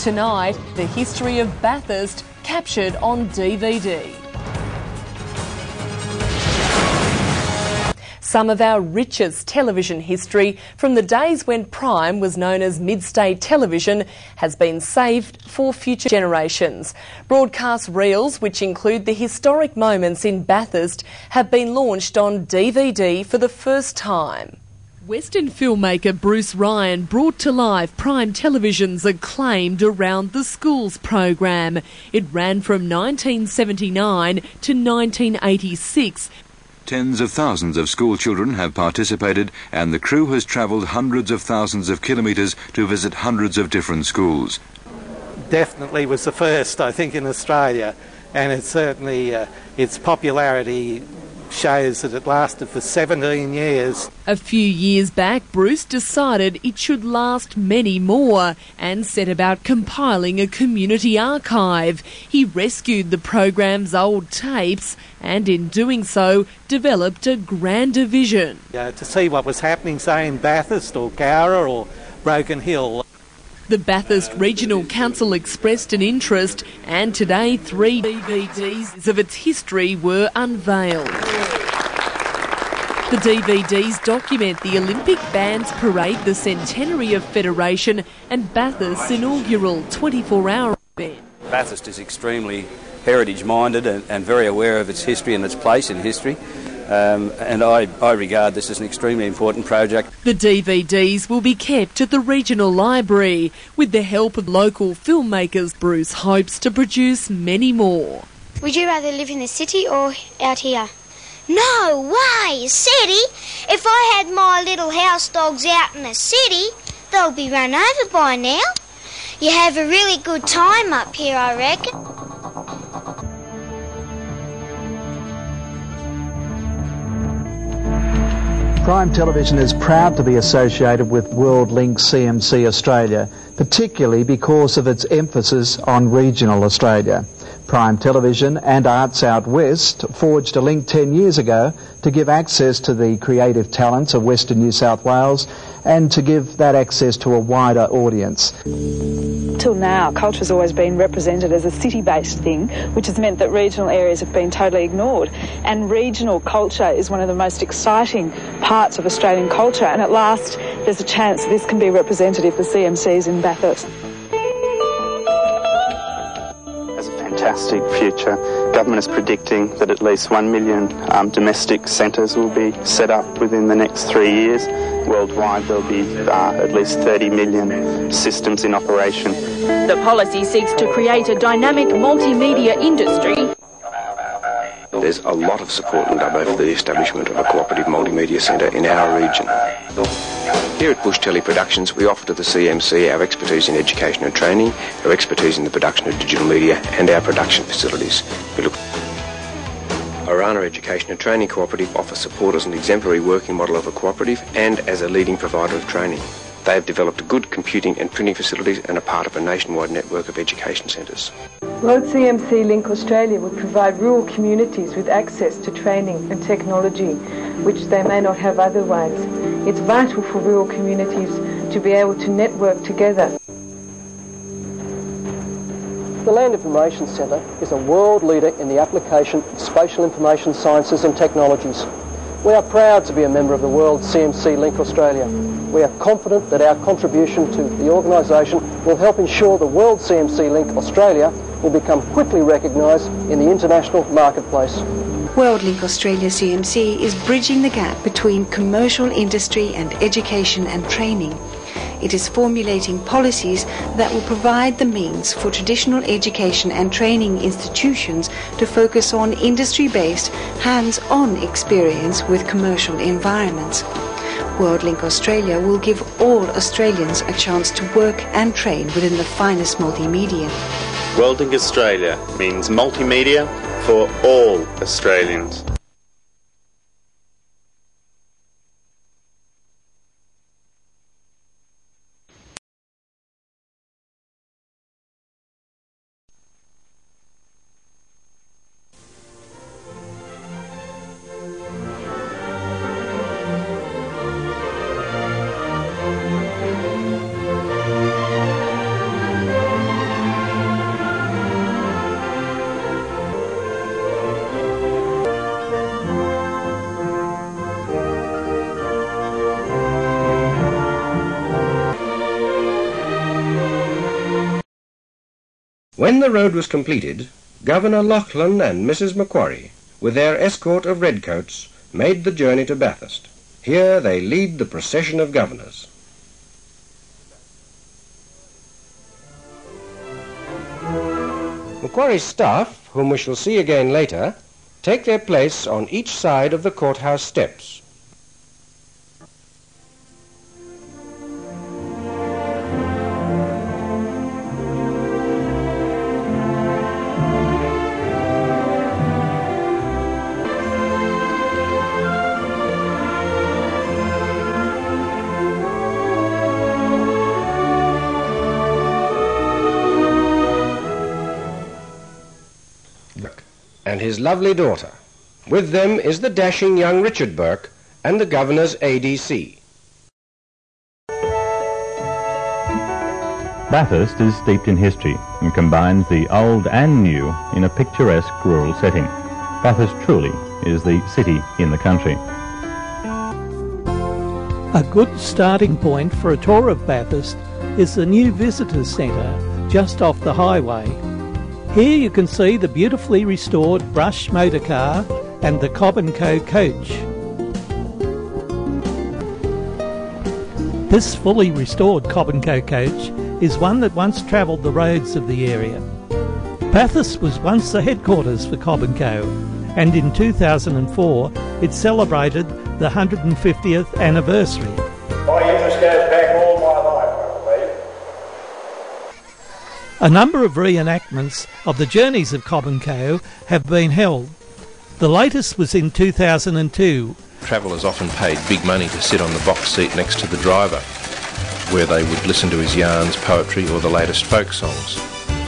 Tonight, the history of Bathurst captured on DVD. Some of our richest television history from the days when Prime was known as Mid-State Television has been saved for future generations. Broadcast reels, which include the historic moments in Bathurst, have been launched on DVD for the first time. Western filmmaker Bruce Ryan brought to life Prime Television's acclaimed Around the Schools program. It ran from 1979 to 1986. Tens of thousands of school children have participated, and the crew has travelled hundreds of thousands of kilometres to visit hundreds of different schools. Definitely was the first, I think, in Australia, and it's certainly its popularity shows that it lasted for 17 years. A few years back, Bruce decided it should last many more and set about compiling a community archive. He rescued the program's old tapes and in doing so developed a grander vision. To see what was happening, say, in Bathurst or Cowra or Broken Hill. The Bathurst Regional Council expressed an interest, and today 3 DVDs of its history were unveiled. The DVDs document the Olympic Bands Parade, the centenary of Federation and Bathurst's inaugural 24-hour event. Bathurst is extremely heritage-minded and very aware of its history and its place in history. And I regard this as an extremely important project. The DVDs will be kept at the regional library. With the help of local filmmakers, Bruce hopes to produce many more. Would you rather live in the city or out here? No way, city! If I had my little house dogs out in the city, they'll be run over by now. You have a really good time up here, I reckon. Prime Television is proud to be associated with WorldLink CMC Australia, particularly because of its emphasis on regional Australia. Prime Television and Arts Out West forged a link 10 years ago to give access to the creative talents of Western New South Wales and to give that access to a wider audience. Till now, culture's always been represented as a city-based thing, which has meant that regional areas have been totally ignored. And regional culture is one of the most exciting parts of Australian culture, and at last there's a chance this can be represented if the CMC's in Bathurst. Has a fantastic future. Government is predicting that at least 1 million domestic centres will be set up within the next 3 years. Worldwide there'll be at least 30 million systems in operation. The policy seeks to create a dynamic multimedia industry. There's a lot of support in Dubbo for the establishment of a cooperative multimedia centre in our region. Here at Bush Telly Productions, we offer to the CMC our expertise in education and training, our expertise in the production of digital media and our production facilities. Orana Education and Training Cooperative offers support as an exemplary working model of a cooperative and as a leading provider of training. They have developed good computing and printing facilities and are part of a nationwide network of education centres. World CMC Link Australia would provide rural communities with access to training and technology which they may not have otherwise. It's vital for rural communities to be able to network together. The Land Information Centre is a world leader in the application of spatial information sciences and technologies. We are proud to be a member of the World CMC Link Australia. We are confident that our contribution to the organisation will help ensure the World CMC Link Australia will become quickly recognised in the international marketplace. WorldLink Australia CMC is bridging the gap between commercial industry and education and training. It is formulating policies that will provide the means for traditional education and training institutions to focus on industry-based, hands-on experience with commercial environments. WorldLink Australia will give all Australians a chance to work and train within the finest multimedia. WorldLink Australia means multimedia for all Australians. When the road was completed, Governor Lachlan and Mrs. Macquarie, with their escort of redcoats, made the journey to Bathurst. Here they lead the procession of governors. Macquarie's staff, whom we shall see again later, take their place on each side of the courthouse steps. And his lovely daughter. With them is the dashing young Richard Burke and the Governor's ADC. Bathurst is steeped in history and combines the old and new in a picturesque rural setting. Bathurst truly is the city in the country. A good starting point for a tour of Bathurst is the new visitor centre just off the highway. Here you can see the beautifully restored Brush motor car and the Cobb & Co coach. This fully restored Cobb & Co coach is one that once travelled the roads of the area. Bathurst was once the headquarters for Cobb & Co, and in 2004 it celebrated the 150th anniversary. My interest goes back all my life, I believe. A number of reenactments of the journeys of Cobb & Co have been held. The latest was in 2002. Travellers often paid big money to sit on the box seat next to the driver, where they would listen to his yarns, poetry or the latest folk songs.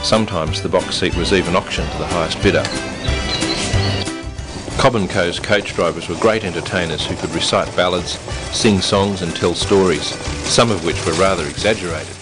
Sometimes the box seat was even auctioned to the highest bidder. Cobb & Co.'s coach drivers were great entertainers who could recite ballads, sing songs and tell stories, some of which were rather exaggerated.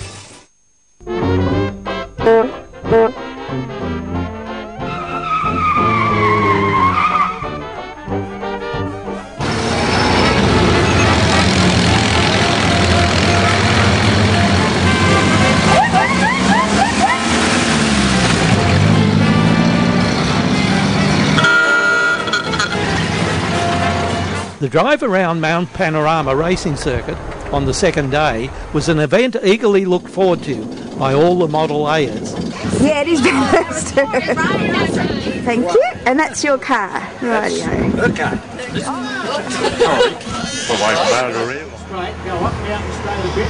The drive around Mount Panorama Racing Circuit on the second day was an event eagerly looked forward to by all the Model A's. Yeah, it is Bathurst. Thank you. And that's your car. Rightio. Okay. Straight, go up, out and straight a bit.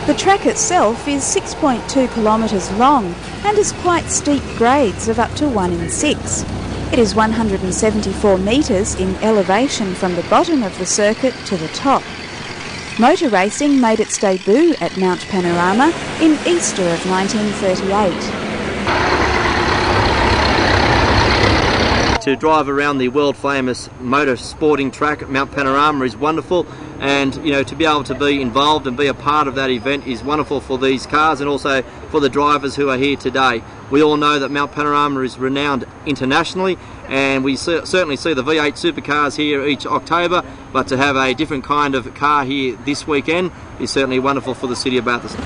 The track itself is 6.2 kilometres long and has quite steep grades of up to 1 in 6. It is 174 metres in elevation from the bottom of the circuit to the top. Motor racing made its debut at Mount Panorama in Easter of 1938. To drive around the world famous motor sporting track at Mount Panorama is wonderful, and to be able to be involved and be a part of that event is wonderful for these cars and also for the drivers who are here today. We all know that Mount Panorama is renowned internationally, and we certainly see the V8 supercars here each October, but to have a different kind of car here this weekend is certainly wonderful for the city of Bathurst.